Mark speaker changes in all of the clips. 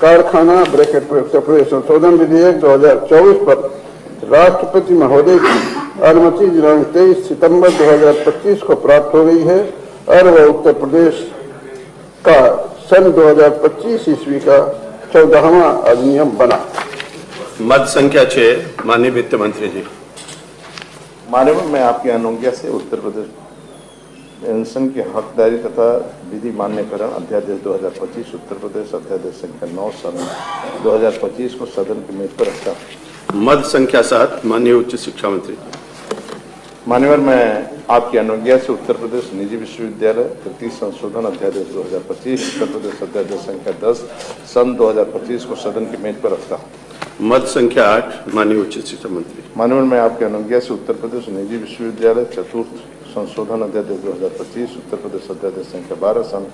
Speaker 1: कारखाना ब्रैकेट संशोधन विधेयक 2024 पर राष्ट्रपति महोदय की अनुमति दिनांक 23 सितंबर 2025 को प्राप्त हो गई है और वह उत्तर प्रदेश का सन 2025 ईस्वी का 14वां अधिनियम बना।
Speaker 2: मत संख्या 6, माननीय वित्त मंत्री जी।
Speaker 3: माननीय, मैं आपकी अनुज्ञा से उत्तर प्रदेश पेंशन की हकदारी तथा विधि मान्यकरण अध्यादेश 2025 उत्तर प्रदेश अध्यादेश संख्या 9 सन 2025 को सदन की मेज पर रखता हूँ।
Speaker 2: मत संख्या 7, माननीय उच्च शिक्षा मंत्री।
Speaker 3: माननीय, मैं आपकी अनुज्ञा से उत्तर प्रदेश निजी विश्वविद्यालय तृतीय संशोधन अध्यादेश 2025 उत्तर प्रदेश अध्यादेश संख्या 10 सन 2025 को सदन की मेज पर रखता हूँ।
Speaker 2: मत संख्या 8, माननीय उच्च शिक्षा मंत्री।
Speaker 3: माननीय, मैं आपकी अनुज्ञा से उत्तर प्रदेश निजी विश्वविद्यालय चतुर्थ संशोधन अध्यादेश 2025 उत्तर प्रदेश अध्यादेश संख्या 12 सन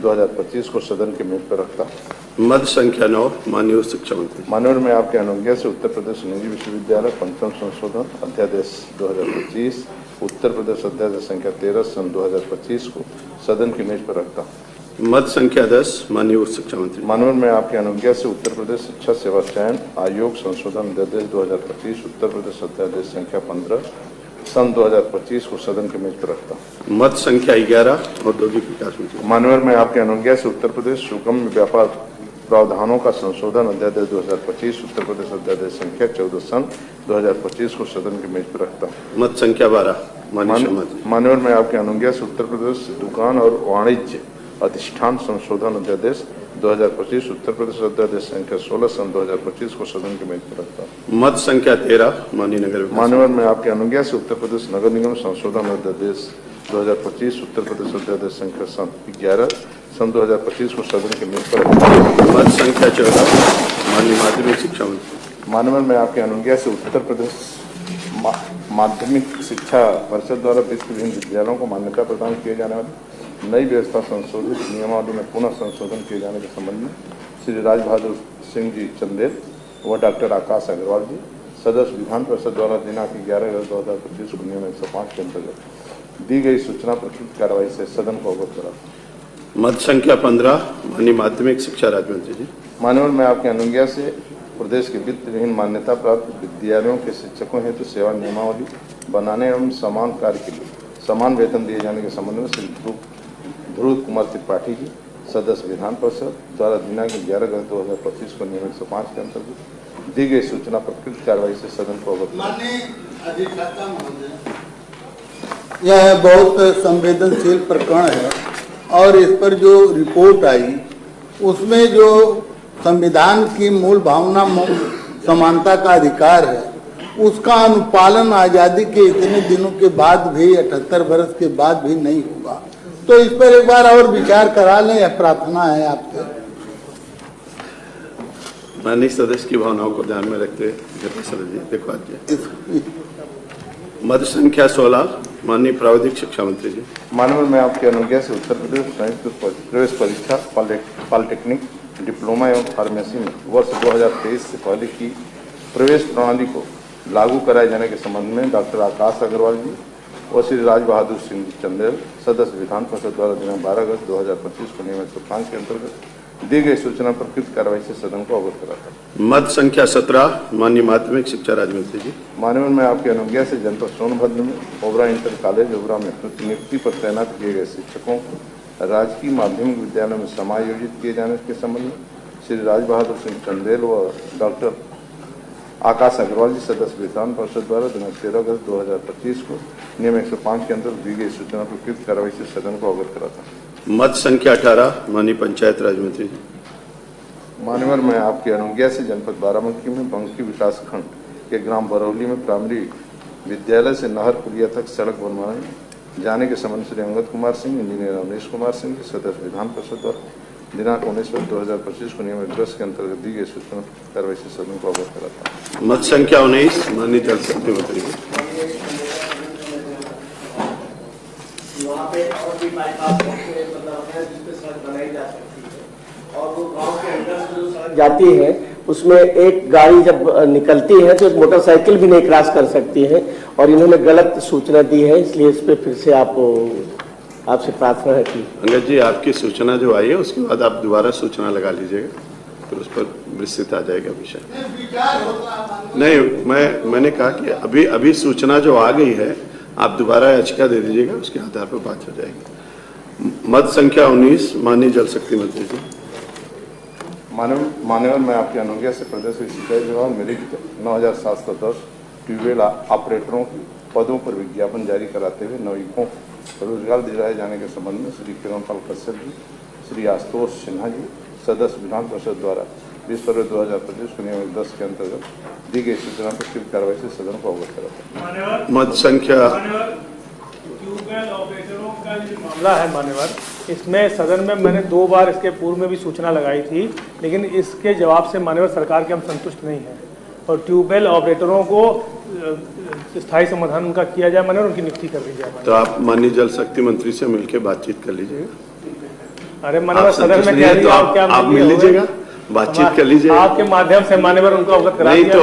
Speaker 3: 2025 को सदन के मेज पर रखता हूँ।
Speaker 2: मत संख्या 9, माननीय उच्च शिक्षा मंत्री।
Speaker 3: माननीय, मैं आपकी अनुज्ञा से उत्तर प्रदेश निजी विश्वविद्यालय पंचम संशोधन अध्यादेश 2025 उत्तर प्रदेश अध्यादेश संख्या 13 सन 2025 को सदन की मेज पर रखता हूँ।
Speaker 2: मत संख्या 10, माननीय उच्च शिक्षा मंत्री।
Speaker 3: माननीय, मैं आपकी अनुज्ञा से उत्तर प्रदेश शिक्षा सेवा चयन आयोग संशोधन अध्यादेश 2025 उत्तर प्रदेश अध्यादेश संख्या 15 सन 2025 को सदन के मेज पर रखता हूँ।
Speaker 2: मत संख्या 11, औद्योगिक विकास मंत्री।
Speaker 3: माननीय, मैं आपकी अनुज्ञा से उत्तर प्रदेश सुगम्य व्यापार प्रावधानों का संशोधन अध्यादेश 2025 उत्तर प्रदेश अध्यादेश संख्या 14 सन 2025 को सदन के मेज पर रखता हूँ।
Speaker 2: मत संख्या 12, माननीय मंत्री।
Speaker 3: माननीय, मैं आपकी अनुज्ञा से उत्तर प्रदेश दुकान और वाणिज्य अधिष्ठान संशोधन अध्यादेश 2025 उत्तर प्रदेश अध्यादेश संख्या 16 सन 2025 को सदन के मेज पर रखता हूँ।
Speaker 2: मत संख्या 13, माननीय नगर विकास।
Speaker 3: माननीय, मैं आपकी अनुज्ञा से उत्तर प्रदेश नगर निगम संशोधन अध्यादेश 2025 उत्तर प्रदेश अध्यादेश संख्या 11 सन 2025 को सदन के मेज पर रखता हूँ।
Speaker 2: मत संख्या 14, माननीय माध्यमिक शिक्षा मंत्री।
Speaker 3: माननीय, मैं आपकी अनुज्ञा से उत्तर प्रदेश माध्यमिक शिक्षा परिषद द्वारा विश्व विभिन्न विद्यालयों को मान्यता प्रदान किए जाने वाली नई व्यवस्था संशोधित नियमावली में पुनः संशोधन किए जाने के संबंध में श्री राज बहादुर सिंह जी चंदेल व डॉक्टर आकाश अग्रवाल जी सदस्य विधान परिषद द्वारा दिनांक 11 अगस्त 2025 को नियम 105 के अंतर्गत दी गई सूचना प्रकृत कार्रवाई से सदन को अवगत करा।
Speaker 2: मत संख्या 15, माननीय माध्यमिक शिक्षा राज्य मंत्री जी।
Speaker 3: माननीय, मैं आपकी अनुज्ञा से प्रदेश के वित्त विहीन मान्यता प्राप्त विद्यालयों के शिक्षकों हेतु सेवा नियमावली बनाने एवं समान कार्य के लिए समान वेतन दिए जाने के संबंध में श्री ध्रुव कुमार त्रिपाठी जी सदस्य विधान परिषद द्वारा दिनांक 11 अगस्त 2025 को नियम 105 के अंतर्गत दी गई सूचना प्रकृत कार्रवाई से सदन को अवगत करा।
Speaker 4: यह बहुत संवेदनशील प्रकरण है और इस पर जो रिपोर्ट आई उसमें जो संविधान की मूल भावना समानता का अधिकार है उसका अनुपालन आजादी के इतने दिनों के बाद भी 78 वर्ष के बाद भी नहीं होगा, तो इस पर एक बार और विचार करा लें, यह प्रार्थना है आपसे।
Speaker 2: माननीय सदस्य की भावनाओं को ध्यान में रखते हुए देखो मत संख्या 16, माननीय प्राविधिक शिक्षा मंत्री जी।
Speaker 3: माननीय, मैं आपकी अनुज्ञा से उत्तर प्रदेश संयुक्त प्रवेश परीक्षा पॉलिटेक्निक डिप्लोमा एवं फार्मेसी में वर्ष 2023 से पहले की प्रवेश प्रणाली को लागू कराए जाने के संबंध में डॉक्टर आकाश अग्रवाल जी और श्री राज बहादुर सिंह जी चंदेल सदस्य विधान परिषद द्वारा दिनांक 12 अगस्त 2025 को नियम 105 के अंतर्गत दी गई सूचना प्रकृत कार्रवाई से सदन को अवगत कराता।
Speaker 2: मत संख्या 17, माननीय माध्यमिक शिक्षा राज्य मंत्री जी।
Speaker 3: माननीय, मैं आपकी अनुज्ञा से जनपद सोनभद्र में ओबरा इंटर कॉलेज ओबरा में प्रतिनियुक्ति पर तैनात किए गए शिक्षकों को राजकीय माध्यमिक विद्यालय में समायोजित किए जाने के संबंध में श्री राज बहादुर सिंह चंदेल व डॉक्टर आकाश अग्रवाल जी सदस्य विधान परिषद द्वारा दिनांक 13 अगस्त 2025 को नियम 105 के अंतर्गत दी गई सूचना प्रकृत कार्रवाई से सदन को अवगत कराता।
Speaker 2: मत संख्या 18, माननीय पंचायत राज मंत्री जी।
Speaker 3: माननीय, मैं आपकी अनुज्ञा से जनपद बाराबंकी में बंकी विकास खंड के ग्राम बरौली में प्राइमरी विद्यालय से नहर पुलिया तक सड़क बनवाने जाने के संबंध श्री अंगद कुमार सिंह इंजीनियर रमेश कुमार सिंह जी सदस्य विधान परिषद द्वारा दिनांक 19 अगस्त 2025 को नियम 10 के अंतर्गत दी गई सूचना कार्रवाई से सदन को अवगत कराता।
Speaker 2: मत संख्या 19, माननीय जल शक्ति मंत्री जी।
Speaker 5: वहाँ पे और भी बाईपास मतलब है जिसपे सड़क बनाई जा सकती है और वो गांव के अंदर से जो सड़क जाती है उसमें एक गाड़ी जब निकलती है तो एक मोटरसाइकिल भी नहीं क्रॉस कर सकती है और इन्होंने गलत सूचना दी है, इसलिए इस पे फिर से आपसे प्रार्थना है कि
Speaker 2: अंगद जी आपकी सूचना जो आई है उसके बाद आप दोबारा सूचना लगा लीजिएगा। फिर उस पर विस्तृत आ जाएगा विषय। नहीं, मैंने कहा कि अभी सूचना जो आ गई है, आप दोबारा याचिका दे दीजिएगा, उसके आधार पर बात हो जाएगी। मत संख्या 19, माननीय जल शक्ति मंत्री जी।
Speaker 3: मान्यवर, मैं आपकी अनुज्ञा से प्रदेश के सिंचाई विभाग निरीक्षक 9710 ट्यूबवेल ऑपरेटरों की पदों पर विज्ञापन जारी कराते हुए नवयुवकों को रोजगार दिलाए जाने के संबंध में श्री किरणपाल कश्यप जी, श्री आशुतोष सिन्हा जी, सदस्य विधान परिषद द्वारा 20 फरवरी 2025 को नियम 10 के अंतर्गत दी गई सूचना पर शीघ्र कार्रवाई से सदन को अवगत कराता।
Speaker 2: मत संख्या
Speaker 6: ट्यूबवेल ऑपरेटरों का जो मामला है मान्यवर, इसमें सदन में मैंने 2 बार इसके पूर्व में भी सूचना लगाई थी, लेकिन इसके जवाब से मान्यवर सरकार के हम संतुष्ट नहीं हैं और ट्यूबवेल ऑपरेटरों को स्थायी समाधान उनका किया जाए मान्यवर, उनकी नियुक्ति कर दी जाए।
Speaker 2: तो आप माननीय जल शक्ति मंत्री से मिलकर बातचीत कर लीजिएगा।
Speaker 6: अरे मान्यवर, सदन में कह
Speaker 2: तो आप मिल लीजिएगा, बातचीत कर लीजिएगा।
Speaker 6: आपके माध्यम से मान्यवर उनको अवगत करा
Speaker 2: नहीं तो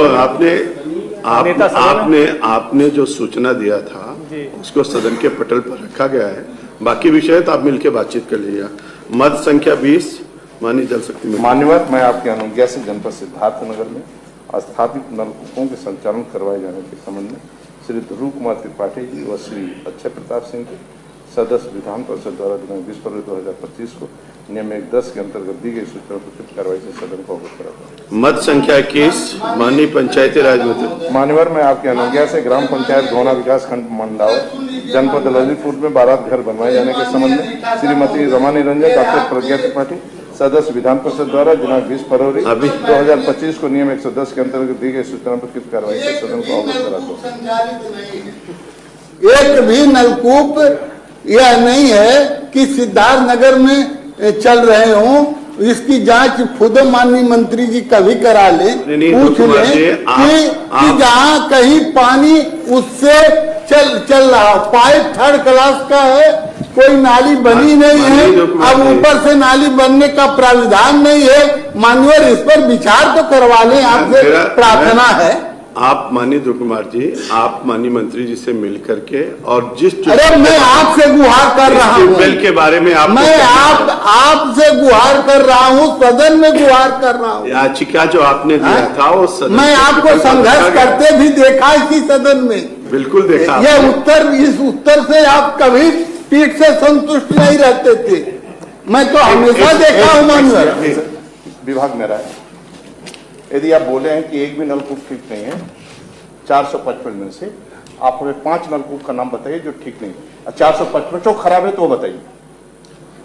Speaker 2: आपने जो सूचना दिया था उसको सदन के पटल पर रखा गया है, बाकी विषय तो आप मिलकर बातचीत कर लीजिएगा। मत संख्या 20, माननीय जल शक्ति मंत्री।
Speaker 3: मान्यवर, मैं आपकी अनुज्ञा से जनपद सिद्धार्थनगर में स्थापित नलकूपों के संचालन करवाए जाने के संबंध में श्री ध्रुव कुमार त्रिपाठी जी व श्री अक्षय प्रताप सिंह के सदस्य विधान परिषद द्वारा दिनांक 20 फरवरी 2025 को नियम 10 के अंतर्गत दी गई सूचना पर कार्रवाई से सदन को अवगत कराता।
Speaker 2: मत संख्या 21, माननीय पंचायती राज मंत्री।
Speaker 3: मान्यवर, मैं आपकी अनुज्ञा से ग्राम पंचायत घोना विकास खंड मंडाव जनपद ललितपुर में 12 घर बनवाए जाने के संबंध में श्रीमती रमा निरंजन, डॉक्टर प्रज्ञा त्रिपाठी, सदस्य विधान परिषद द्वारा दिनांक 20 फरवरी 2025 को नियम 110 के अंतर्गत दी गई सूचना पर कार्रवाई से सदन को अवगत कराता।
Speaker 4: एक भी नलकूप यह नहीं है कि सिद्धार्थनगर में चल रहे हों। इसकी जांच खुद माननीय मंत्री जी कभी करा ले, पूछ ले कि जहाँ कहीं पानी उससे चल रहा, पाइप 3rd क्लास का है, कोई नाली बनी नहीं है, अब ऊपर से नाली बनने का प्राविधान नहीं है। माननीय, इस पर विचार तो करवा लें, आपसे प्रार्थना है।
Speaker 2: आप माननीय ध्रुव कुमार जी, आप माननीय मंत्री जी से मिल करके और जिस
Speaker 4: अरे मैं आपसे गुहार कर रहा हूँ,
Speaker 2: ट्यूबवेल के बारे में
Speaker 4: मैं आपसे गुहार कर रहा हूँ, सदन में गुहार कर रहा हूँ।
Speaker 2: याचिका जो आपने दिया था वो सदन
Speaker 4: मैं आपको संघर्ष करते भी देखा इसी सदन में,
Speaker 2: बिल्कुल देखा।
Speaker 4: इस उत्तर से आप कभी पीठ से संतुष्ट नहीं रहते थे, मैं तो हमेशा देखा हूँ। माननीय
Speaker 3: विभाग मेरा है, यदि आप बोले हैं कि एक भी नलकूप ठीक नहीं है 455 में से, आप हमें 5 नलकूप का नाम बताइए जो ठीक नहीं है। 455 जो खराब है तो बताइए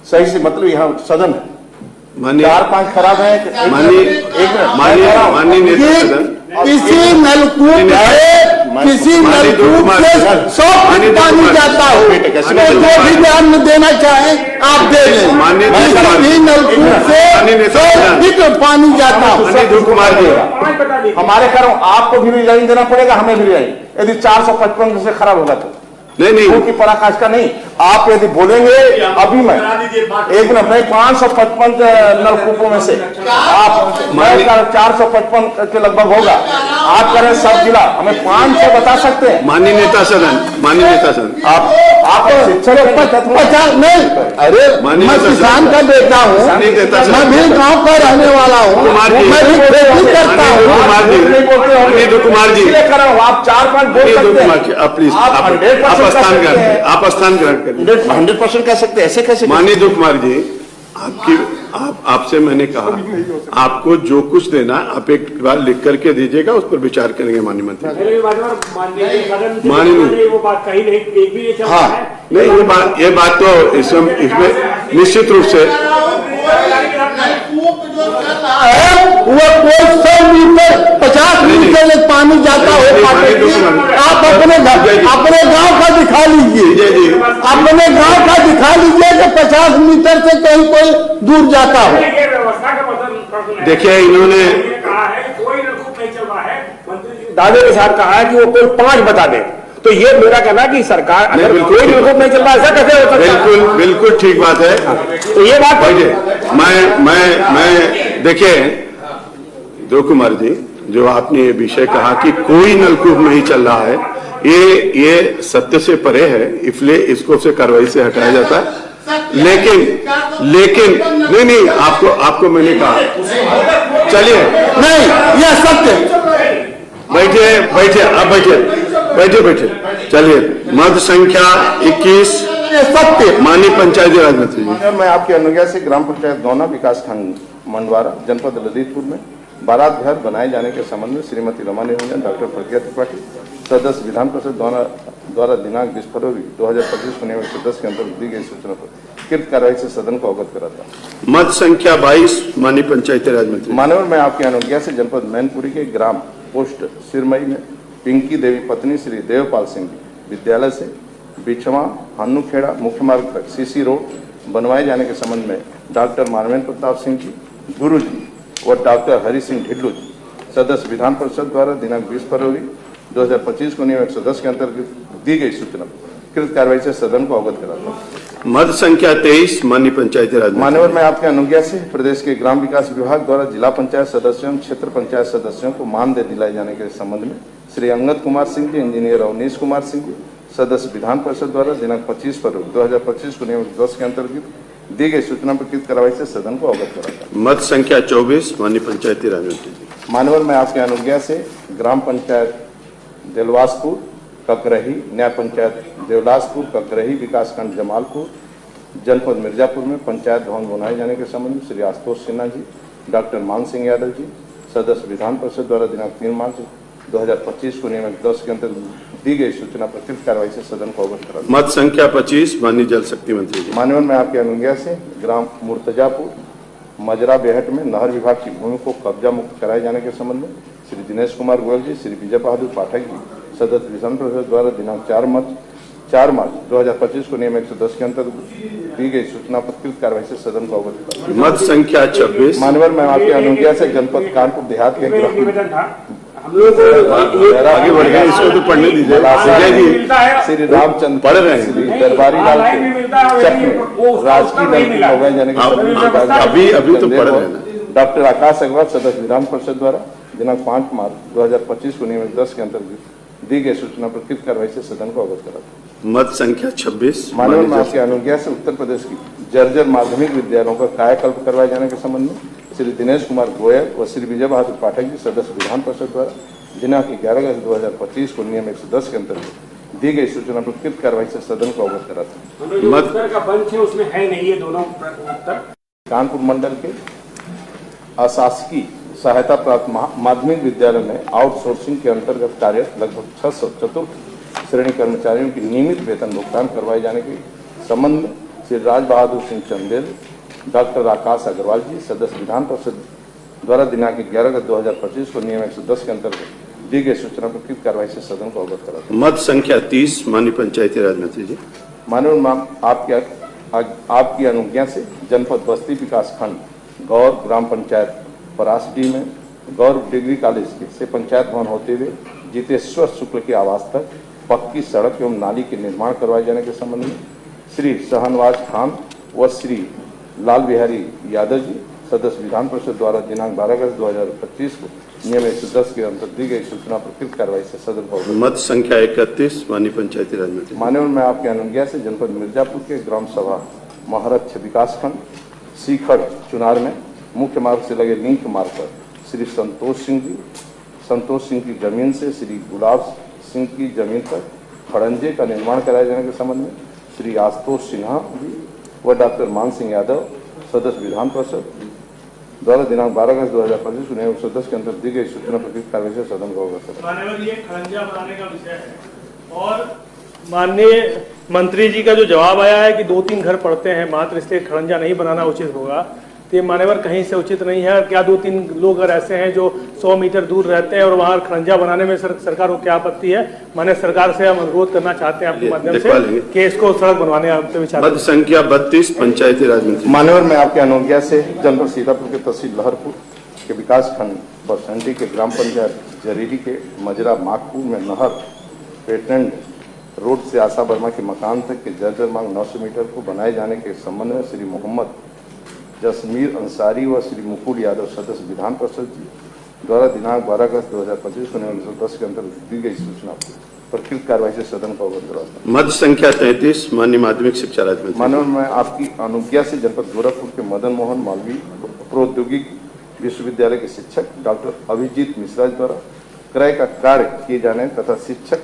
Speaker 3: सही से, मतलब यहाँ सदन है, 4-5 खराब है।
Speaker 4: किसी नलकूप से 100 फीट पानी जाता हो, जो भी ध्यान देना चाहे आप दे लें। किसी नलकूप से 100 फीट पानी जाता हो।
Speaker 3: हमारे कारण आपको भी रिजाइन देना पड़ेगा, हमें भी रिजाइन, यदि 455 से खराब होगा तो
Speaker 2: नहीं
Speaker 3: क्योंकि पराकाश का नहीं। आप यदि बोलेंगे अभी मैं एक मिनट में 555 नलकूपों में से आप 455 के लगभग होगा, आप करें सब जिला, हमें 500 बता सकते हैं।
Speaker 2: माननीय नेता सदन
Speaker 3: आप शिक्षक 50 नहीं, अरे
Speaker 4: मैं किसान का बेटा हूँ, मैं भी गाँव का रहने वाला हूँ, मैं भी खेती करता हूँ।
Speaker 2: कुमार जी,
Speaker 3: आप 4-5 बोल सकते हैं,
Speaker 2: प्लीज आप स्थान ग्रहण करें।
Speaker 3: 100% कह सकते हैं, ऐसे कैसे?
Speaker 2: माननीय ध्रुव कुमार जी, आपसे मैंने कहा आपको जो कुछ देना आप एक बार लिख करके दीजिएगा, उस पर विचार करेंगे माननीय मंत्री। हाँ नहीं, ये बात तो इसमें निश्चित रूप से
Speaker 4: वो कोई 100 मीटर 50 मीटर तक पानी जाता हो, आप अपने गांव का दिखा लीजिए, अपने गांव का दिखा लीजिए कि 50 मीटर से कहीं कोई दूर जाता हो।
Speaker 2: देखिए इन्होंने
Speaker 5: दादे के साथ कहा है कि वो कोई 5 बता दे, तो ये मेरा कहना कि सरकार अगर कोई नलकूप नहीं चल रहा, ऐसा कैसे हो सकता है?
Speaker 2: बिल्कुल ठीक बात है।
Speaker 5: तो ये बात
Speaker 2: मैं देखिए ध्रुव कुमार जी, जो आपने ये विषय कहा कि कोई नलकूप नहीं चल रहा है, ये सत्य से परे है, इसलिए इसको से कार्रवाई से हटाया जाता है। लेकिन नहीं आपको मैंने कहा चलिए
Speaker 4: नहीं, यह सत्य।
Speaker 2: बैठिए बैठिए आप बैठिए बैठिए बैठिए चलिए मत संख्या 21
Speaker 4: ये सत्य।
Speaker 2: माननीय पंचायती राज मंत्री जी।
Speaker 3: मैं आपकी अनुज्ञा से ग्राम पंचायत गौना विकास खंड मंडवारा जनपद ललितपुर में बारात घर बनाए जाने के संबंध में श्रीमती रमा निरंजन, डॉक्टर प्रज्ञा त्रिपाठी, सदस्य विधान परिषद द्वारा दिनांक 20 फरवरी 2025 को नियमित सदस्य के अंतर्गत दी गई सूचना पर कृत कार्रवाई से सदन को अवगत कराता हूं।
Speaker 2: मत संख्या 22 माननीय पंचायती राज मंत्री।
Speaker 3: माननीय मैं आपकी अनुज्ञा से जनपद मैनपुरी के ग्राम पोस्ट सिरमई में पिंकी देवी पत्नी श्री देवपाल सिंह जी विद्यालय से बिछवा हन्नूखेड़ा मुख्य मार्ग तक सीसी रोड बनवाए जाने के संबंध में डॉक्टर मानवेंद्र प्रताप सिंह जी गुरु जी व डॉक्टर हरि सिंह ढिल्लू जी सदस्य विधान परिषद द्वारा दिनांक 20 फरवरी 2025 को नियमित सदस्य के अंतर्गत दी गई सूचना कृत कार्रवाई से सदन को अवगत कराता हूँ।
Speaker 2: मत संख्या 23 माननीय पंचायती राज मंत्री।
Speaker 3: मान्यवर मैं आपके अनुज्ञा से प्रदेश के ग्राम विकास विभाग द्वारा जिला पंचायत सदस्यों क्षेत्र पंचायत सदस्यों को मानदेय दिलाए जाने के संबंध में श्री अंगद कुमार सिंह जी, इंजीनियर अवनीश कुमार सिंह जी, सदस्य विधान परिषद द्वारा दिनांक 25 फरवरी 2025 को नियमित 10 के अंतर्गत दी गई सूचना पर कृत कार्रवाई से सदन को अवगत कराता हूं।
Speaker 2: मत संख्या 24 माननीय पंचायती राज मंत्री जी।
Speaker 3: मान्यवर मैं आपके अनुज्ञा से ग्राम पंचायत देलवासपुर ककरही, न्याय पंचायत देवदासपुर ककरही विकासखंड जमालपुर जनपद मिर्जापुर में पंचायत भवन बनाए जाने के संबंध में श्री आशुतोष सिन्हा जी, डॉक्टर मान सिंह यादव जी, सदस्य विधान परिषद द्वारा दिनांक 3 मार्च 2025 को नियमित 10 के अंतर्गत दी गई सूचना पर कृत कार्रवाई से सदन को अवगत कराता हूं।
Speaker 2: मत संख्या 25 माननीय जल शक्ति मंत्री जी।
Speaker 3: मान्यवर मैं आपके अनुज्ञा से ग्राम मुर्तजापुर मजरा बेहट में नहर विभाग की भूमि को कब्जा मुक्त कराए जाने के संबंध में श्री दिनेश कुमार गोयल जी, श्री विजय बहादुर पाठक जी, सदस्य विधान परिषद द्वारा दिनांक 4 मार्च 2025 को नियम 110 के अंतर्गत दी गई सूचना पर कृत कार्रवाई से सदन को अवगत कराता हूं।
Speaker 2: मत संख्या 26
Speaker 3: मान्यवर मैं आपके अनुज्ञा से जनपद कानपुर देहात के
Speaker 2: आगे बढ़ गए, इसको तो पढ़ने दीजिए। विजय जी
Speaker 3: श्री रामचंद्र
Speaker 2: पढ़ रहे हैं।
Speaker 3: श्री दरबारी लाल के चक में राजकीय नलकूप लगाए जाने के संबंध में
Speaker 2: अभी तो पढ़ रहे हैं ना।
Speaker 3: डॉक्टर आकाश अग्रवाल सदस्य विधान परिषद द्वारा दिनांक 5 मार्च 2025 को नियमित 10 के अंतर्गत दी गई सूचना पर कृत कार्रवाई से सदन को अवगत कराता।
Speaker 2: मत संख्या 26
Speaker 3: माननीय मैं आपकी अनुज्ञा से उत्तर प्रदेश की जर्जर माध्यमिक विद्यालयों का कायाकल्प करवाए जाने के संबंध में श्री दिनेश कुमार गोयल व श्री विजय बहादुर पाठक जी, सदस्य विधान परिषद द्वारा दिनांक 11 अगस्त 2025 को नियम 110 के अंतर्गत दी गई सूचना पर कृत कार्रवाई से सदन को अवगत कराता।
Speaker 7: जो उत्तर का पंच है उसमें है नहीं ये दोनों उत्तर।
Speaker 3: कानपुर मंडल के अशासकीय सहायता प्राप्त माध्यमिक विद्यालय में आउटसोर्सिंग के अंतर्गत कार्यरत लगभग 600 चतुर्थ श्रेणी कर्मचारियों की नियमित वेतन भुगतान करवाए जाने के संबंध में श्री राज बहादुर सिंह चंदेल, डॉक्टर आकाश अग्रवाल जी, सदस्य विधान परिषद द्वारा दिनांक 11 अगस्त 2025 को नियम 110 के अंतर्गत दी गई सूचना पर कृत कार्रवाई से सदन को अवगत कराता।
Speaker 2: मत संख्या 30 माननीय पंचायती राज मंत्री जी।
Speaker 3: माननीय मैम आपकी अनुज्ञा से जनपद बस्ती विकास खंड गौर ग्राम पंचायत परासडी में गौर डिग्री कॉलेज से पंचायत भवन होते हुए जितेश्वर शुक्ल के आवास तक पक्की सड़क एवं नाली के निर्माण करवाए जाने के संबंध में श्री शहनवाज खान व श्री लाल बिहारी यादव जी, सदस्य विधान परिषद द्वारा दिनांक 12 अगस्त 2025 को नियम 110 के अंतर्गत दी गई सूचना पर कृत कार्रवाई से सदन को अवगत।
Speaker 2: मत संख्या 31 माननीय पंचायती राज मंत्री।
Speaker 3: माननीय मैं आपके अनुज्ञा से जनपद मिर्जापुर के ग्राम सभा महारथ विकास खंड सीखड़ चुनार में मुख्य मार्ग से लगे लिंक मार्ग पर श्री संतोष सिंह की जमीन से श्री गुलाब सिंह की जमीन पर खड़ंजे का निर्माण कराए जाने के संबंध में श्री आशुतोष सिन्हा जी व डॉक्टर मान सिंह यादव, सदस्य विधान परिषद द्वारा दिनांक 12 अगस्त 2025 को नियम 110 के अंतर्गत दी गई सूचना पर कार्रवाई से सदन को अवगत कराता।
Speaker 6: माननीय ये खड़ंजा बनाने का विषय है और माननीय मंत्री जी का जो जवाब आया है कि 2-3 घर पड़ते हैं मात्र, इसलिए खड़ंजा नहीं बनाना उचित होगा, तो ये मान्यवर कहीं से उचित नहीं है। क्या 2-3 लोग अगर ऐसे हैं जो 100 मीटर दूर रहते हैं और वहाँ खड़ंजा बनाने में सरकार को क्या आपत्ति है? माने सरकार से हम अनुरोध करना चाहते हैं आपके माध्यम से कि इसको सड़क बनवाने पे विचार।
Speaker 2: मत संख्या 32 पंचायती राज मंत्री।
Speaker 3: मान्यवर मैं आपके अनुज्ञा से जनपद सीतापुर के तहसील लहरपुर के विकास खंड परसंडी के ग्राम पंचायत जरीरी के मजरा माकपुर में नहर पेटेंट रोड से आशा वर्मा के मकान तक के जर्जर मांग 900 मीटर को बनाए जाने के संबंध में श्री मोहम्मद जसमीर अंसारी व श्री मुकुल यादव, सदस्य विधान परिषद जी द्वारा दिनांक 12 अगस्त 2025 को नियम 110 के अंतर्गत दी गई सूचना पर कृत कार्रवाई से सदन को अवगत कराता।
Speaker 2: मत संख्या 33 माननीय माध्यमिक शिक्षा राज्य मंत्री।
Speaker 3: माननीय मैं आपकी अनुज्ञा से जनपद गोरखपुर के मदन मोहन मालवीय प्रौद्योगिक विश्वविद्यालय के शिक्षक डॉक्टर अभिजीत मिश्रा द्वारा क्रय का कार्य किए जाने तथा शिक्षक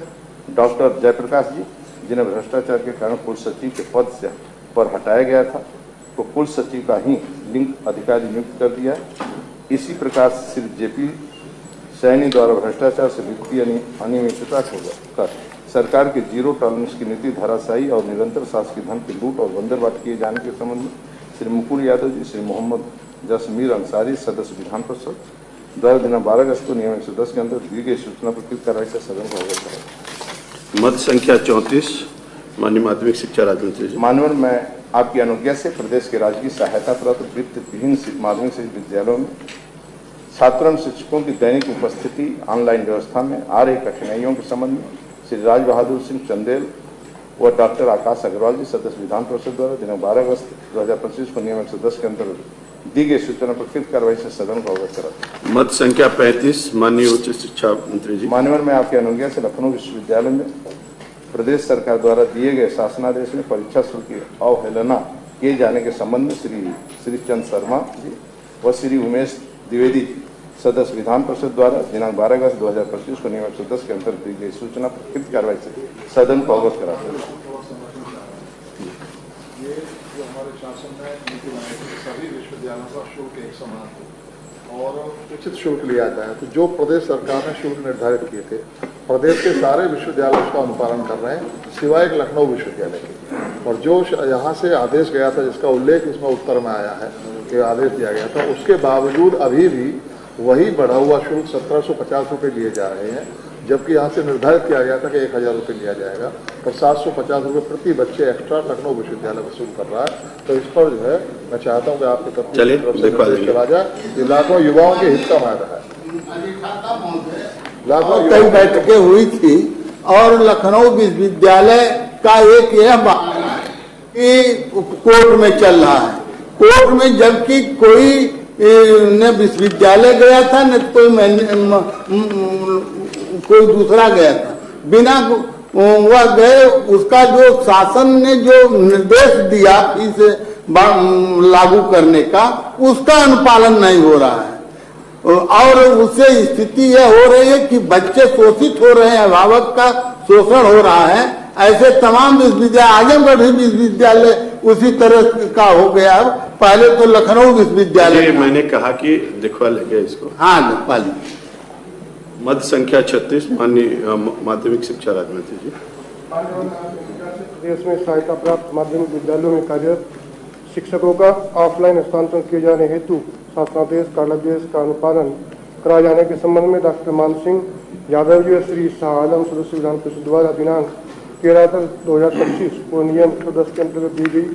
Speaker 3: डॉक्टर जयप्रकाश जी, जिन्हें भ्रष्टाचार के कारण कुल सचिव के पद से पर हटाया गया था, तो कुल सचिव का ही लिंक अधिकारी नियुक्त कर दिया है। इसी प्रकार श्री जेपी सैनी द्वारा भ्रष्टाचार से वित्तीय अनियमितता को कर सरकार के जीरो टॉलरेंस की नीति धराशायी और निरंतर शासकीय धन की लूट और बंदरबाट किए जाने के संबंध में श्री मुकुल यादव जी, श्री मोहम्मद जसमीर अंसारी, सदस्य विधान परिषद द्वारा दिनांक 12 अगस्त को नियम 110 के अंतर्गत दी गई सूचना पर कृत कार्रवाई से सदन को अवगत कराया।
Speaker 2: मत संख्या 34 माननीय माध्यमिक शिक्षा राज्य मंत्री जी।
Speaker 3: माननीय, मैं आपकी अनुज्ञा से प्रदेश के राजकीय सहायता प्राप्त वित्त विहीन माध्यमिक शिक्षा विद्यालयों में छात्रों एवं शिक्षकों की दैनिक उपस्थिति ऑनलाइन व्यवस्था में आ रही कठिनाइयों के संबंध में श्री राज बहादुर सिंह चंदेल व डॉक्टर आकाश अग्रवाल जी, सदस्य विधान परिषद द्वारा दिनांक 12 अगस्त 2025 को नियम 110 के अंतर्गत दी गई सूचना पर कृत कार्रवाई से सदन को अवगत करा।
Speaker 2: मत संख्या 35 माननीय उच्च शिक्षा मंत्री जी।
Speaker 3: माननीय, मैं आपकी अनुज्ञा से लखनऊ विश्वविद्यालय में प्रदेश सरकार द्वारा दिए गए शासनादेश में परीक्षा शुल्क की अवहेलना किए जाने के संबंध में श्री चंद शर्मा जी व श्री उमेश द्विवेदी जी, सदस्य विधान परिषद द्वारा दिनांक 12 अगस्त 2025 को नियम 110 के अंतर्गत दी गई सूचना पर कृत कार्रवाई से सदन को अवगत कराते हैं।
Speaker 8: ये जो हमारे शासन ने नीति बनाई थी, सभी विश्वविद्यालयों का शुल्क एक समान हो और उचित शुल्क लिया जाए, तो जो प्रदेश सरकार ने शुल्क निर्धारित किए थे, प्रदेश के सारे विश्वविद्यालय उसका अनुपालन कर रहे हैं, सिवाय एक लखनऊ विश्वविद्यालय के। और जो यहाँ से आदेश गया था, जिसका उल्लेख इसमें उत्तर में आया है कि आदेश दिया गया था, उसके बावजूद अभी भी वही बढ़ा हुआ शुल्क 1750 रुपये लिए जा रहे हैं, जबकि यहाँ से निर्धारित किया गया था कि 1000 रुपये लिया जाएगा, और 750 रुपये प्रति बच्चे एक्स्ट्रा लखनऊ विश्वविद्यालय वसूल कर रहा है। तो इस पर जो है मैं चाहता हूँ कि आपकी तरफ से चला जाए, ये लाखों युवाओं के हित का मायना है।
Speaker 4: लाखों कई बैठकें हुई थी और लखनऊ विश्वविद्यालय का एक यह मामला है कि कोर्ट में चल रहा है, कोर्ट में, जबकि कोई न विश्वविद्यालय गया था न कोई दूसरा गया था, बिना वह गए उसका जो शासन ने जो निर्देश दिया इसे लागू करने का, उसका अनुपालन नहीं हो रहा है और उससे स्थिति यह हो रही है कि बच्चे शोषित हो रहे हैं, अभिभावक का शोषण हो रहा है। ऐसे तमाम विश्वविद्यालय, आजमगढ़ विश्वविद्यालय उसी तरह का हो गया। पहले तो लखनऊ विश्वविद्यालय,
Speaker 2: मैंने कहा कि दिखवा लेंगे इसको।
Speaker 4: हाँ, दिखवा लीजिए।
Speaker 2: मत संख्या 36 माननीय माध्यमिक शिक्षा राज्य मंत्री जी।
Speaker 9: प्रदेश में सहायता प्राप्त माध्यमिक विद्यालयों में कार्यरत शिक्षकों का ऑफलाइन हस्तांतरण किए जाने हेतु शासनादेश कालादेश का अनुपालन कराए जाने के संबंध में डॉक्टर मान सिंह यादव जी और श्री शाह आलम, सदस्य विधान परिषद द्वारा दिनांक 13 2025 को नियम 110 के अंतर्गत दी गई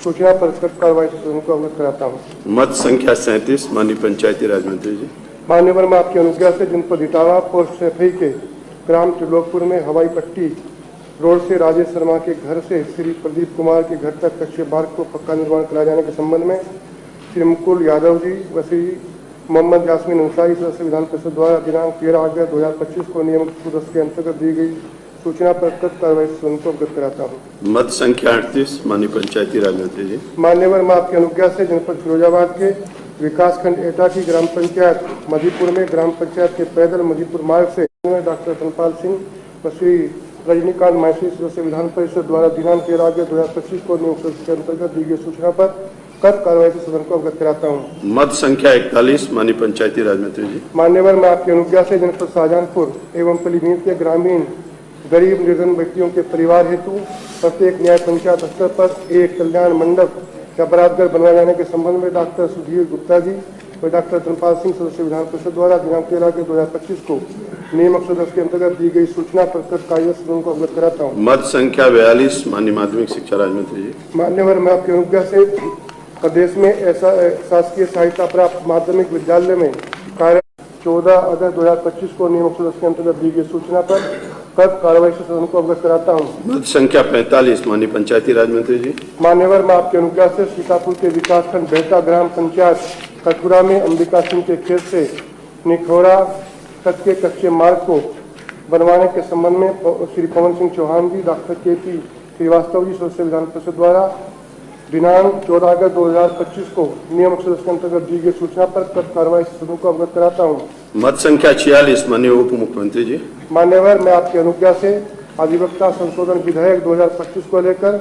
Speaker 9: सूचना पर कृत कार्रवाई से सदन को अवगत कराता हूँ।
Speaker 2: मत संख्या 37 माननीय पंचायती राज मंत्री जी।
Speaker 9: मान्यवर, मैं आपकी अनुज्ञा से जनपद इटावा पोस्ट सेफई के ग्राम त्रिलोकपुर में हवाई पट्टी रोड से राजेश शर्मा के घर से श्री प्रदीप कुमार के घर तक कच्चे मार्ग को पक्का निर्माण कराए जाने के संबंध में श्री मुकुल यादव जी व श्री मोहम्मद यास्मीन अंसारी, सदस्य विधान परिषद द्वारा दिनांक 13 अगस्त 2025 को नियम 110 के अंतर्गत दी गई सूचना पर कृत कार्रवाई से सदन को अवगत कराता हूँ।
Speaker 2: मत संख्या 38 माननीय पंचायती राज मंत्री जी।
Speaker 9: मान्यवर, मैं आपकी अनुज्ञा से जनपद फिरोजाबाद के विकासखंड एटा की ग्राम पंचायत मधीपुर में ग्राम पंचायत के पैदल मधीपुर मार्ग से डॉक्टर धनपाल सिंह व श्री रजनीकांत मैसी, सदस्य विधान परिषद द्वारा दिनांक 13 अगस्त 2025 को नियम 110 के अंतर्गत दी गई सूचना पर कृत कार्रवाई से सदन को अवगत कराता हूँ।
Speaker 2: मत संख्या 41 माननीय पंचायती राज मंत्री जी।
Speaker 9: मान्यवर, मैं आपकी अनुज्ञा से जनपद शाहजहांपुर एवं पीलीभीत के ग्रामीण गरीब निर्धन व्यक्तियों के परिवार हेतु प्रत्येक न्याय पंचायत स्तर पर एक कल्याण मंडप या बरातघर बनवाए जाने के संबंध में डॉक्टर सुधीर गुप्ता जी व डॉक्टर धनपाल सिंह, सदस्य विधान परिषद द्वारा दिनांक 13 अगस्त 2025 को नियम 110 के अंतर्गत दी गई सूचना पर कृत कार्य सदन को अवगत कराता हूँ।
Speaker 2: मत संख्या 42 माननीय माध्यमिक शिक्षा राज्य मंत्री जी।
Speaker 9: मान्यवर, मैं आपकी अनुज्ञा से प्रदेश में ऐसा शासकीय सहायता प्राप्त माध्यमिक विद्यालय में कार्य 14 अगस्त 2025 को नियम 110 के अंतर्गत दी गई सूचना पर कृत कार्रवाई से सदन को अवगत कराता हूँ।
Speaker 2: मत संख्या 45 माननीय पंचायती राज मंत्री जी।
Speaker 9: मान्यवर, मैं आपकी अनुज्ञा से सीतापुर के विकासखंड बेहता ग्राम पंचायत कटपुरा में अंबिका सिंह के खेत से निखोरा तक के कच्चे मार्ग को बनवाने के संबंध में श्री पवन सिंह चौहान जी, डॉक्टर KP श्रीवास्तव जी, सदस्य विधान परिषद द्वारा दिनांक 14 अगस्त 2025 को नियम 110 के अंतर्गत दी गई सूचना पर कृत कार्रवाई से सदन को अवगत कराता हूँ।
Speaker 2: मत संख्या 46 माननीय उप मुख्यमंत्री जी।
Speaker 9: मान्यवर, मैं आपकी अनुज्ञा से अधिवक्ता संशोधन विधेयक 2025 को लेकर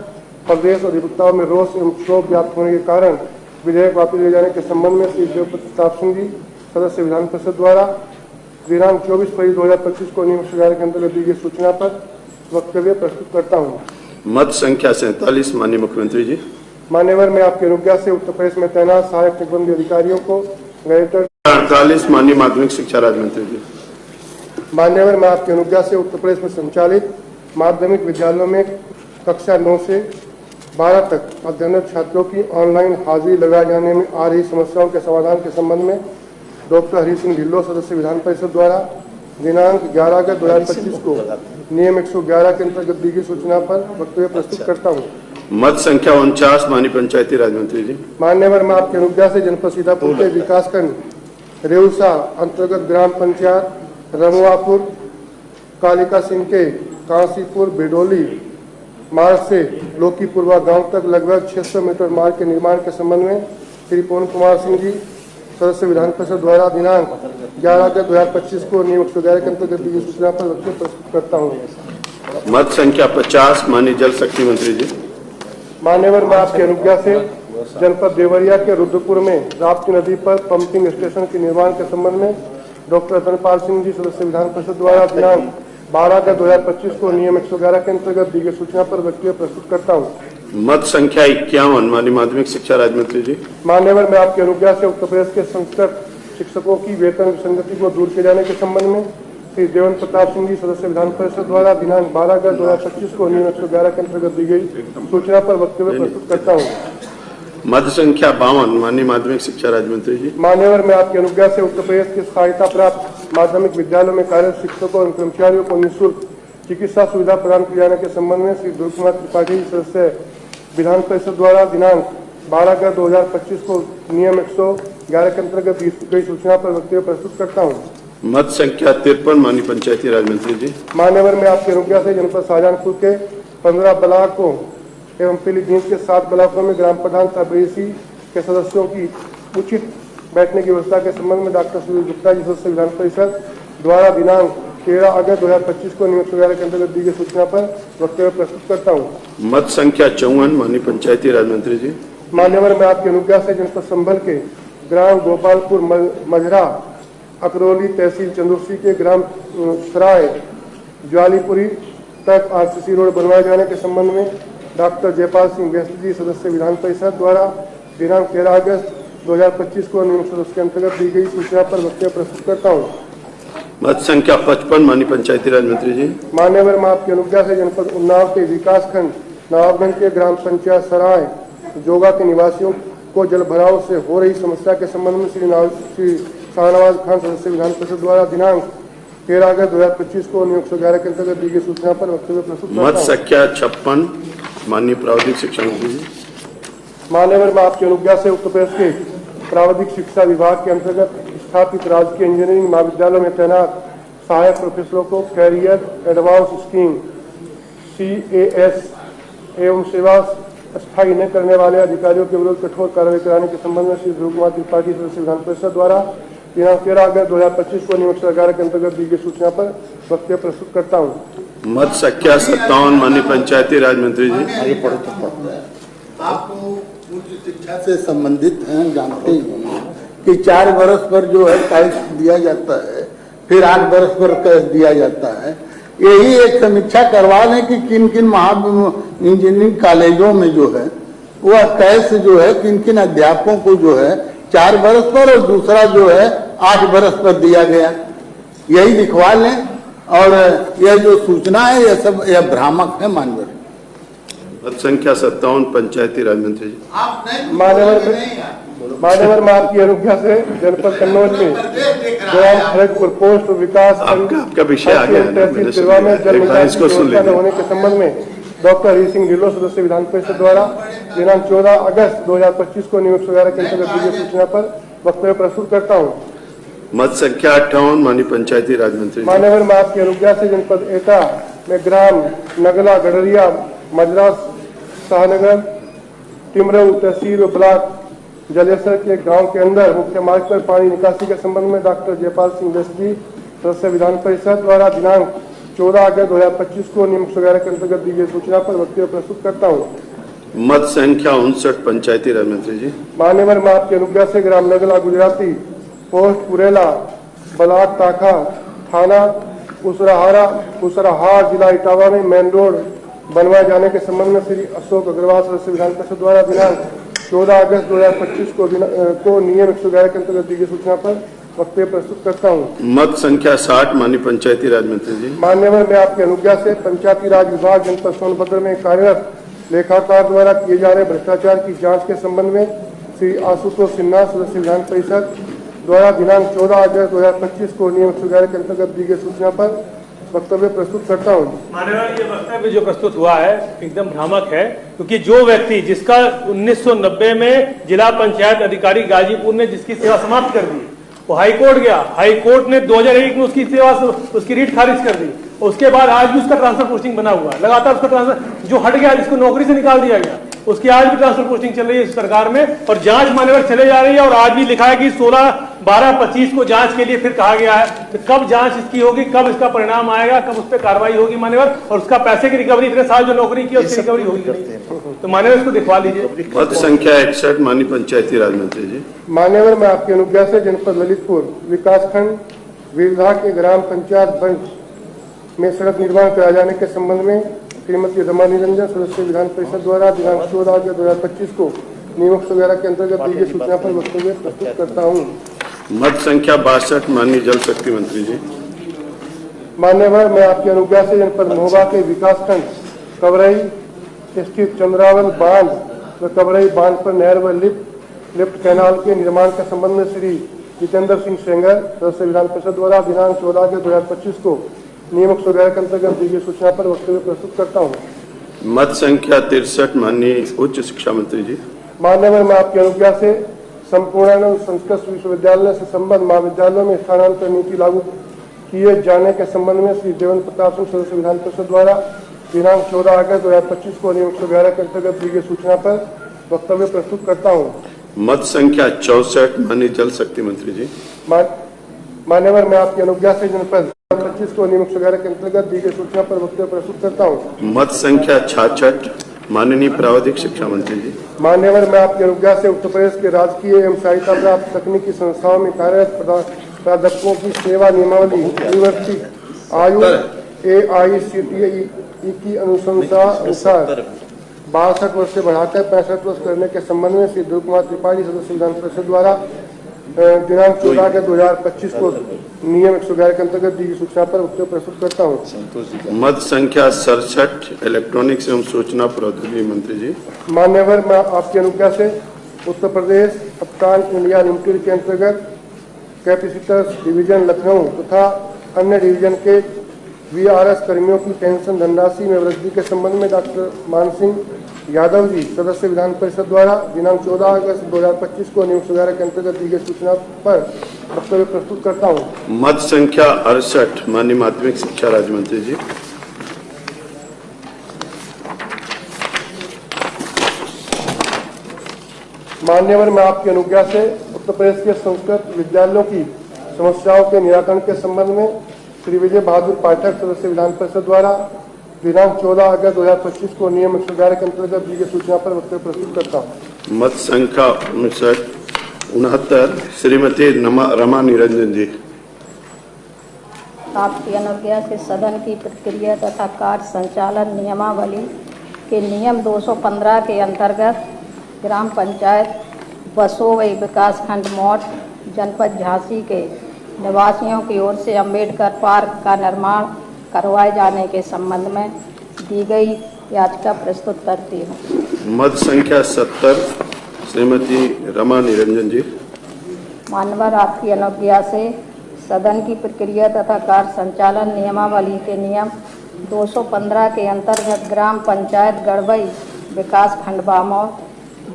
Speaker 9: प्रदेश और अधिवक्ताओं में रोष एवं क्षोभ व्याप्त होने के कारण विधेयक वापस ले जाने के संबंध में श्री देवपति प्रताप सिंह जी सदस्य विधान परिषद द्वारा दिनांक 24 फरवरी 2025 को नियम 111 के अंतर्गत दी गई सूचना पर वक्तव्य प्रस्तुत करता हूँ।
Speaker 2: मत संख्या 47 माननीय मुख्यमंत्री जी।
Speaker 9: मान्यवर, मैं आपकी अनुज्ञा से उत्तर प्रदेश में तैनात सहायक निबंधी अधिकारियों को गैजेटेड
Speaker 2: 48 माननीय माध्यमिक शिक्षा राज्य मंत्री जी।
Speaker 9: मान्यवर, मैं आपकी अनुज्ञा से उत्तर प्रदेश में संचालित माध्यमिक विद्यालयों में कक्षा 9 से 12 तक अध्ययनरत छात्रों की ऑनलाइन हाजिरी लगाए जाने में आ रही समस्याओं के समाधान के संबंध में डॉक्टर हरि सिंह ढिल्लों सदस्य विधान परिषद द्वारा दिनांक 11 अगस्त 2025 को नियम 111 के अंतर्गत दी गई सूचना पर वक्तव्य प्रस्तुत करता हूँ।
Speaker 2: मत संख्या 49 माननीय पंचायती राज मंत्री जी।
Speaker 9: मान्यवर, मैं आपकी अनुज्ञा से जनपद सीतापुर के विकासखंड रेउसा अंतर्गत ग्राम पंचायत रमुआपुर, कालिका सिंह के कांसीपुर बेडोली मार्ग से लोकीपुरवा गांव तक लगभग 600 मीटर मार्ग के निर्माण के संबंध में श्री पवन कुमार सिंह जी सदस्य विधान परिषद द्वारा दिनांक 11 अगस्त 2025 को नियम 111 के अंतर्गत दी गई सूचना पर वक्तव्य प्रस्तुत करता हूँ।
Speaker 2: मत संख्या 50 माननीय जल शक्ति मंत्री जी।
Speaker 9: मान्यवर, मैं आपकी अनुज्ञा से जनपद देवरिया के रुद्रपुर में राप्ती नदी पर पंपिंग स्टेशन के निर्माण के संबंध में डॉक्टर रतनपाल सिंह जी सदस्य विधान परिषद द्वारा दिनांक 12 अगस्त 2025 को नियम 111 के अंतर्गत दी गई सूचना पर वक्तव्य प्रस्तुत करता हूँ।
Speaker 2: मत संख्या 51 माननीय माध्यमिक शिक्षा राज्य मंत्री जी।
Speaker 9: मान्यवर, मैं आपकी अनुज्ञा से उत्तर प्रदेश के संस्कृत शिक्षकों की वेतन विसंगति को दूर किए जाने के संबंध में श्री देवेंद्र प्रताप सिंह जी सदस्य विधान परिषद द्वारा दिनांक 12 अगस्त 2025 को नियम 111 के अंतर्गत दी गई सूचना पर वक्तव्य प्रस्तुत करता हूँ।
Speaker 2: मत संख्या 52 माननीय माध्यमिक शिक्षा राज्य मंत्री जी।
Speaker 9: मान्यवर, मैं आपकी अनुज्ञा से उत्तर प्रदेश के सहायता प्राप्त माध्यमिक विद्यालयों में कार्यरत शिक्षकों और कर्मचारियों को निःशुल्क चिकित्सा सुविधा प्रदान किए जाने के संबंध में श्री दुर्ग कुमार त्रिपाठी सदस्य विधान परिषद द्वारा दिनांक 12 अगस्त 2025 को नियम 111 के अंतर्गत दी गई सूचना पर वक्तव्य प्रस्तुत करता हूँ।
Speaker 2: मत संख्या 53 माननीय पंचायती राज मंत्री जी।
Speaker 9: मान्यवर, मैं आपकी अनुज्ञा से जनपद शाहजहांपुर के 15 ब्लॉकों एवं पीलीभीत के 7 ब्लॉकों में ग्राम प्रधान तबरेसी के सदस्यों की उचित बैठने की व्यवस्था के संबंध में डॉक्टर सुनील गुप्ता जी सदस्य विधान परिषद द्वारा दिनांक 13 अगस्त 2025 को नियम 111 के अंतर्गत दी गई सूचना पर वक्तव्य प्रस्तुत करता हूँ।
Speaker 2: मत संख्या 54 माननीय पंचायती राज मंत्री जी।
Speaker 9: मान्यवर, मैं आपकी अनुज्ञा से जनपद संभल के ग्राम गोपालपुर मझरा अकरौली तहसील चंदुर्सी के ग्राम सराय ज्वालीपुरी तक आरसीसी रोड बनवाए जाने के संबंध में डॉक्टर जयपाल सिंह व्यस्त जी सदस्य विधान परिषद द्वारा दिनांक 13 अगस्त 2025 को नियम 110 के अंतर्गत दी गई सूचना पर वक्तव्य प्रस्तुत करता हूँ।
Speaker 2: मत संख्या 55 माननीय पंचायती राज मंत्री जी।
Speaker 9: मान्यवर, मैं आपकी अनुज्ञा से जनपद उन्नाव के विकासखंड नवाबगंज के ग्राम पंचायत सराय जोगा के निवासियों को जल भराव से हो रही समस्या के संबंध में श्री शाहनवाज खान सदस्य विधान परिषद द्वारा दिनांक 13 अगस्त 2025 को नियम 111 के अंतर्गत दी गई सूचना पर वक्तव्य प्रस्तुत करता हूं।
Speaker 2: मत संख्या 56 माननीय प्रावधिक शिक्षा मंत्री जी।
Speaker 9: मान्यवर, मैं आपकी अनुज्ञा से उत्तर प्रदेश के प्रावधिक शिक्षा विभाग के अंतर्गत स्थापित राजकीय इंजीनियरिंग महाविद्यालयों में तैनात सहायक प्रोफेसरों को कैरियर एडवांस स्कीम CAS एवं सेवा स्थायी न करने वाले अधिकारियों के विरुद्ध कठोर कार्रवाई कराने के संबंध में श्री ध्रुव कुमार त्रिपाठी सदस्य विधान परिषद द्वारा दिनांक 13 अगस्त 2025 को नियम 111 के अंतर्गत दी गई सूचना पर वक्तव्य प्रस्तुत करता हूँ।
Speaker 2: मत संख्या 57 माननीय पंचायती राज मंत्री जी।
Speaker 4: आपको उच्च शिक्षा से संबंधित हैं, जानते हैं कि 4 वर्ष पर जो है कैश दिया जाता है, फिर 8 वर्ष पर कैश दिया जाता है। यही एक समीक्षा करवा लें कि किन किन इंजीनियरिंग कॉलेजों में जो है वह कैश जो है किन किन अध्यापकों को जो है 4 वर्ष पर और दूसरा जो है 8 वर्ष पर दिया गया, यही लिखवा लें। और यह जो सूचना है यह सब यह भ्रामक है।
Speaker 2: मत संख्या 57 पंचायती राज मंत्री जी।
Speaker 9: मान्यवर, मैं आपकी अनुज्ञा से जनपद कन्नौज में ग्राम खड़गपुर पोस्ट विकास
Speaker 2: आपका विषय आ गया
Speaker 9: तहसील तिरवा में जल निकासी होने के संबंध में डॉक्टर हरि सिंह ढिल्लों सदस्य विधान परिषद द्वारा दिनांक 14 अगस्त 2025 को नियम 111 के अंतर्गत दी गई सूचना पर वक्तव्य प्रस्तुत करता हूँ।
Speaker 2: मत संख्या 58 माननीय पंचायती राज मंत्री।
Speaker 9: मान्यवर, मैं आपकी अनुज्ञा से जनपद एटा में ग्राम नगला गडरिया मजरा शाहनगर टिमरऊ तहसील और ब्लॉक जलेसर के गांव के अंदर मुख्य मार्ग पर पानी निकासी के संबंध में डॉक्टर जयपाल सिंह वेस्टी सदस्य विधान परिषद द्वारा दिनांक 14 अगस्त 2025 को नियम वगैरह के अंतर्गत दी गई सूचना पर वक्तव्य प्रस्तुत करता हूँ।
Speaker 2: मत संख्या 59 पंचायती राज मंत्री जी।
Speaker 9: मान्यवर मैं आपकी अनुज्ञा से ग्राम नगला गुजराती पोस्ट पुरेला ब्लॉक ताखा थाना उसराहार जिला इटावा में मेन रोड बनवाए जाने के संबंध में श्री अशोक अग्रवाल सदस्य विधान परिषद द्वारा दिनांक 14 अगस्त 2025 को नियम 111 के अंतर्गत दी गई सूचना पर वक्तव्य प्रस्तुत करता हूँ।
Speaker 2: मत संख्या 60 माननीय पंचायती राज मंत्री जी।
Speaker 9: मान्यवर मैं आपकी अनुज्ञा से पंचायती राज विभाग जनपद सोनभद्र में कार्यरत लेखाकार द्वारा किए जा रहे भ्रष्टाचार की जांच के संबंध में श्री आशुतोष सिन्हा सदस्य विधान परिषद द्वारा दिनांक 14 अगस्त 2025 को नियम 111 के अंतर्गत दी गई सूचना पर वक्तव्य प्रस्तुत करता हूँ।
Speaker 6: माननीय ये वक्तव्य जो प्रस्तुत हुआ है एकदम भ्रामक है, क्योंकि जो व्यक्ति जिसका 1990 में जिला पंचायत अधिकारी गाजीपुर ने जिसकी सेवा समाप्त कर दी, वो हाईकोर्ट गया, हाईकोर्ट ने 2001 में उसकी सेवा उसकी रीट खारिज कर दी। उसके बाद आज भी उसका ट्रांसफर पोस्टिंग बना हुआ है, लगातार उसका ट्रांसफर जो हट गया जिसको नौकरी से निकाल दिया गया उसकी आज भी ट्रांसफर पोस्टिंग चल रही है इस सरकार में, और जांच मान्यवर चले जा रही है। और आज भी लिखा है कि 16, 12, 25 को जांच के लिए फिर कहा गया है। तो कब जांच इसकी होगी, कब इसका परिणाम आएगा, कब उस पर कार्रवाई होगी मान्यवर, और उसका पैसे की रिकवरी, इतने साल जो नौकरी की उसकी रिकवरी होगी, तो मान्यवर इसको दिखवा लीजिए।
Speaker 2: पद संख्या 61 माननीय पंचायती राज मंत्री जी।
Speaker 9: मान्यवर मैं आपकी अनुज्ञा से जनपद ललितपुर विकासखंड वीरधा के ग्राम पंचायत बंच में सड़क निर्माण कराए जाने के संबंध में श्रीमती रमा निरंजन सदस्य विधान परिषद द्वारा दिनांक 14 अगस्त 2025 को नियम वगैरह के अंतर्गत दी गई सूचना पर वक्तव्य प्रस्तुत करता हूँ।
Speaker 2: मत संख्या 62 माननीय जल शक्ति मंत्री जी।
Speaker 9: मान्यवर मैं आपकी अनुज्ञा से जनपद महोबा के विकासखंड कवरई स्थित चंद्रावन बांध व कवरई बांध पर नहर व लिफ्ट कैनाल के निर्माण के संबंध में श्री जितेंद्र सिंह सेंगर सदस्य विधान परिषद द्वारा दिनांक 14 अगस्त 2025 को नियम 111 के अंतर्गत दी गई सूचना पर वक्तव्य प्रस्तुत करता हूँ।
Speaker 2: मत संख्या 63 माननीय उच्च शिक्षा मंत्री जी।
Speaker 9: मान्यवर मैं आपकी अनुज्ञा से संपूर्णानंद संस्कृत विश्वविद्यालय से संबद्ध महाविद्यालयों में स्थानांतर नीति लागू किए जाने के संबंध में श्री देवेंद्र प्रताप सिंह सदस्य विधान परिषद द्वारा दिनांक 14 अगस्त 2025 को नियम 111 के अंतर्गत दी गई सूचना पर वक्तव्य प्रस्तुत करता हूँ।
Speaker 2: मत संख्या 64 माननीय जल शक्ति मंत्री जी।
Speaker 9: मान्यवर मैं आपकी अनुज्ञा से जनपद 25 को नियम 111 के अंतर्गत दी गई सूचना पर वक्तव्य प्रस्तुत करता हूँ।
Speaker 2: मत संख्या 66 माननीय प्राविधिक शिक्षा मंत्री जी।
Speaker 9: मान्यवर मैं आपकी अनुज्ञा से उत्तर प्रदेश के राजकीय एवं सहायता प्राप्त तकनीकी संस्थाओं में कार्यरत प्राध्यापकों की सेवा नियमावली यूनिवर्सिटी आयु AICTE की अनुशंसा अनुसार 62 वर्ष से बढ़ाकर 65 वर्ष करने के संबंध में श्री ध्रुव कुमार त्रिपाठी सदस्य विधान परिषद द्वारा दिनांक 14 अगस्त 2025 को नियम 111 के अंतर्गत दी गई सूचना पर वक्तव्य प्रस्तुत करता हूँ।
Speaker 2: मत संख्या 67 इलेक्ट्रॉनिक्स एवं सूचना प्रौद्योगिकी मंत्री जी।
Speaker 9: मान्यवर मैं आपकी अनुज्ञा से उत्तर प्रदेश कप्तान इंडिया लिमिटेड के अंतर्गत कैपेसिटर्स डिवीजन लखनऊ तथा अन्य डिवीजन के VRS कर्मियों की पेंशन धनराशि में वृद्धि के संबंध में डॉक्टर मानसिंह यादव जी सदस्य विधान परिषद द्वारा दिनांक 14 अगस्त 2025 को नियम 111 के अंतर्गत दी गई सूचना पर वक्तव्य प्रस्तुत करता हूँ।
Speaker 2: मत संख्या 68 माननीय माध्यमिक शिक्षा राज्य मंत्री जी।
Speaker 9: मान्यवर मैं आपकी अनुज्ञा से उत्तर प्रदेश के संस्कृत विद्यालयों की समस्याओं के निराकरण के संबंध में श्री विजय बहादुर पाठक सदस्य विधान परिषद द्वारा दिनांक 14 अगस्त 2025 को नियम 111 के अंतर्गत दी गई सूचना पर वक्तव्य प्रस्तुत करता हूँ।
Speaker 2: मत संख्या 69 श्रीमती रमा निरंजन जी।
Speaker 10: आपकी अनुज्ञा से सदन की प्रक्रिया तथा कार्य संचालन नियमावली के नियम 215 के अंतर्गत ग्राम पंचायत बसोवई विकासखंड मौट जनपद झांसी के निवासियों की ओर से अंबेडकर पार्क का निर्माण करवाए जाने के संबंध में दी गई याचिका प्रस्तुत करती हूँ।
Speaker 2: मत संख्या 70 श्रीमती रमा निरंजन जी।
Speaker 10: मान्यवर आपकी अनुज्ञा से सदन की प्रक्रिया तथा कार्य संचालन नियमावली के नियम 215 के अंतर्गत ग्राम पंचायत गड़बई विकास खंड बामौर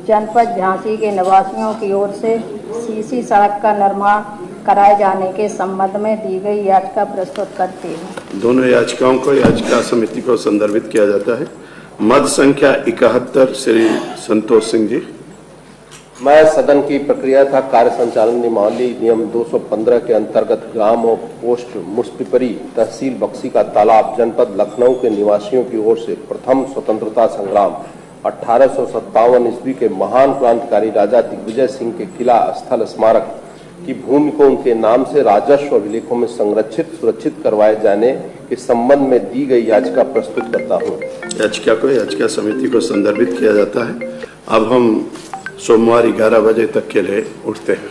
Speaker 10: जनपद झांसी के निवासियों की ओर से सीसी सड़क का निर्माण कराए जाने के संबंध में दी गई याचिका प्रस्तुत करती है।
Speaker 2: दोनों याचिकाओं को याचिका समिति को संदर्भित किया जाता है। मद संख्या 71 श्री संतोष सिंह जी।
Speaker 11: मैं सदन की प्रक्रिया तथा कार्य संचालन नियमावली नियम 215 के अंतर्गत ग्राम और पोस्ट मुस्पिपरी तहसील बक्सी का तालाब जनपद लखनऊ के निवासियों की ओर से प्रथम स्वतंत्रता संग्राम 1857 ईस्वी के महान क्रांतिकारी राजा दिग्विजय सिंह के किला स्थल स्मारक की भूमि को उनके नाम से राजस्व अभिलेखों में संरक्षित सुरक्षित करवाए जाने के संबंध में दी गई याचिका प्रस्तुत करता हूँ।
Speaker 2: याचिका को याचिका समिति को संदर्भित किया जाता है। अब हम सोमवार 11 बजे तक के लिए उठते हैं।